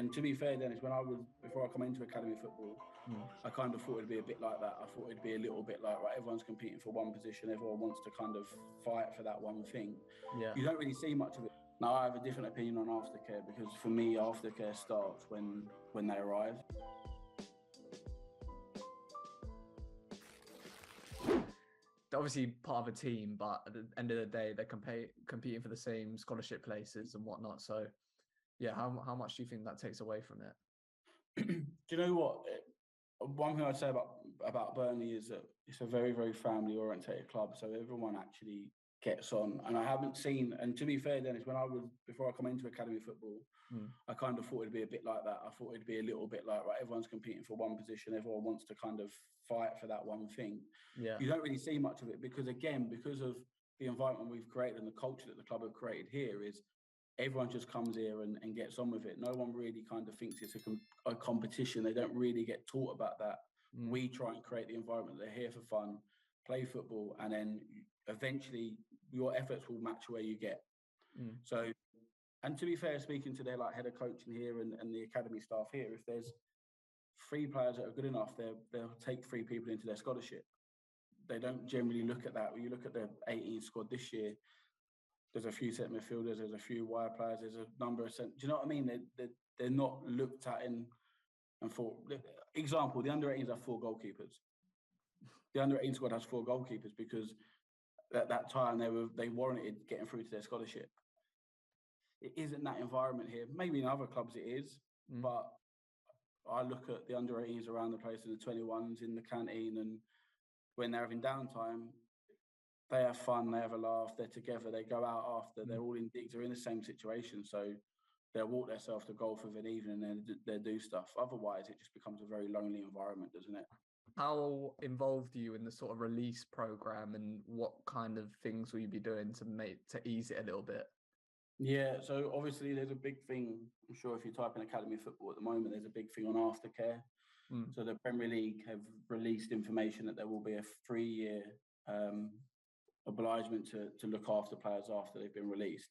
And to be fair, Dennis, before I come into academy football, I kind of thought it'd be a bit like that. I thought it'd be a little bit like, right, everyone's competing for one position, everyone wants to kind of fight for that one thing. Yeah. You don't really see much of it. Now, I have a different opinion on aftercare, because for me, aftercare starts when they arrive. They're obviously part of a team, but at the end of the day, they're competing for the same scholarship places and whatnot. So, yeah, how much do you think that takes away from it? Do you know what? One thing I'd say about Burnley is that it's a very, very family-orientated club. So everyone actually gets on. And I haven't seen, and to be fair, Dennis, before I come into academy football, I kind of thought it'd be a bit like that. I thought it'd be a little bit like, right, everyone's competing for one position, everyone wants to kind of fight for that one thing. Yeah. You don't really see much of it because of the environment we've created and the culture that the club have created here is everyone just comes here and gets on with it. No one really kind of thinks it's a competition. They don't really get taught about that. We try and create the environment. They're here for fun, play football, and then eventually your efforts will match where you get. So, and to be fair, speaking to their head of coaching here and the academy staff here, if there's 3 players that are good enough, they'll take 3 people into their scholarship. They don't generally look at that. When you look at the 18 squad this year, there's a few centre midfielders, there's a few wide players, there's a number of do you know what I mean? They're not looked at and thought. Example: the under 18s have 4 goalkeepers. The under 18 squad has 4 goalkeepers because at that time they warranted getting through to their scholarship. It isn't that environment here. Maybe in other clubs it is, but I look at the under 18s around the place and the 21s in the canteen, and when they're having downtime, they have fun, they have a laugh, they're together, they go out after, they're all in digs, they're in the same situation. So they'll walk themselves to golf with an evening and they'll do stuff. Otherwise, it just becomes a very lonely environment, doesn't it? How involved are you in the sort of release program, and what kind of things will you be doing to ease it a little bit? Yeah, so obviously there's a big thing. I'm sure if you type in academy football at the moment, there's a big thing on aftercare. So the Premier League have released information that there will be a 3-year obligement to look after players after they've been released.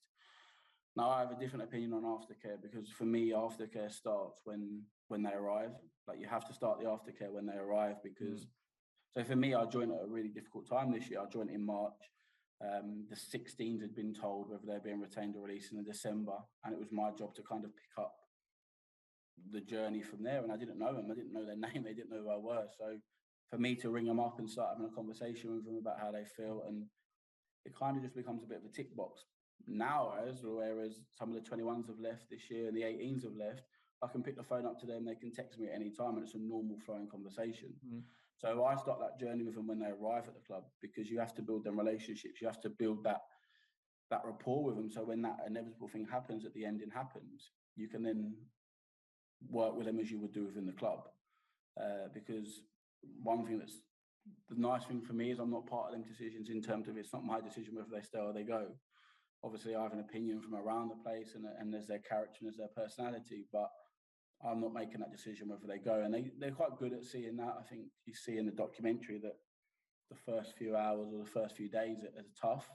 Now, I have a different opinion on aftercare, because for me, aftercare starts when they arrive. You have to start the aftercare when they arrive, because so for me, I joined at a really difficult time this year. I joined in March. The 16s had been told whether they're being retained or released in December, and it was my job to kind of pick up the journey from there. And I didn't know them. I didn't know their name. They didn't know who I were. So for me to ring them up and start having a conversation with them about how they feel, and it kind of just becomes a bit of a tick box. Now, whereas some of the 21s have left this year and the 18s have left, I can pick the phone up to them, they can text me at any time, and it's a normal flowing conversation. So I start that journey with them when they arrive at the club, because you have to build them relationships. You have to build that rapport with them. So when that inevitable thing happens, at the ending happens, you can then work with them as you would do within the club. Because one thing that's the nice thing for me is I'm not part of them decisions, in terms of it's not my decision whether they stay or they go. Obviously, I have an opinion from around the place, and there's their character and there's their personality, but I'm not making that decision whether they go. And they're quite good at seeing that. I think you see in the documentary that the first few hours or the first few days are tough,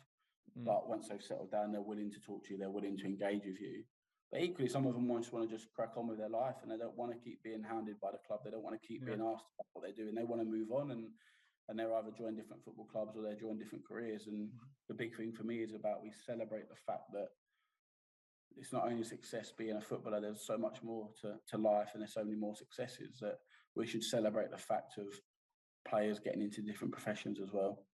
but once they've settled down, they're willing to talk to you, they're willing to engage with you. But equally, some of them just want to just crack on with their life, and they don't want to keep being hounded by the club. They don't want to keep being asked about what they're doing. They want to move on, and they're either join different football clubs or they're join different careers. And the big thing for me is about we celebrate the fact that it's not only success being a footballer, there's so much more to life, and there's so many more successes, that we should celebrate the fact of players getting into different professions as well.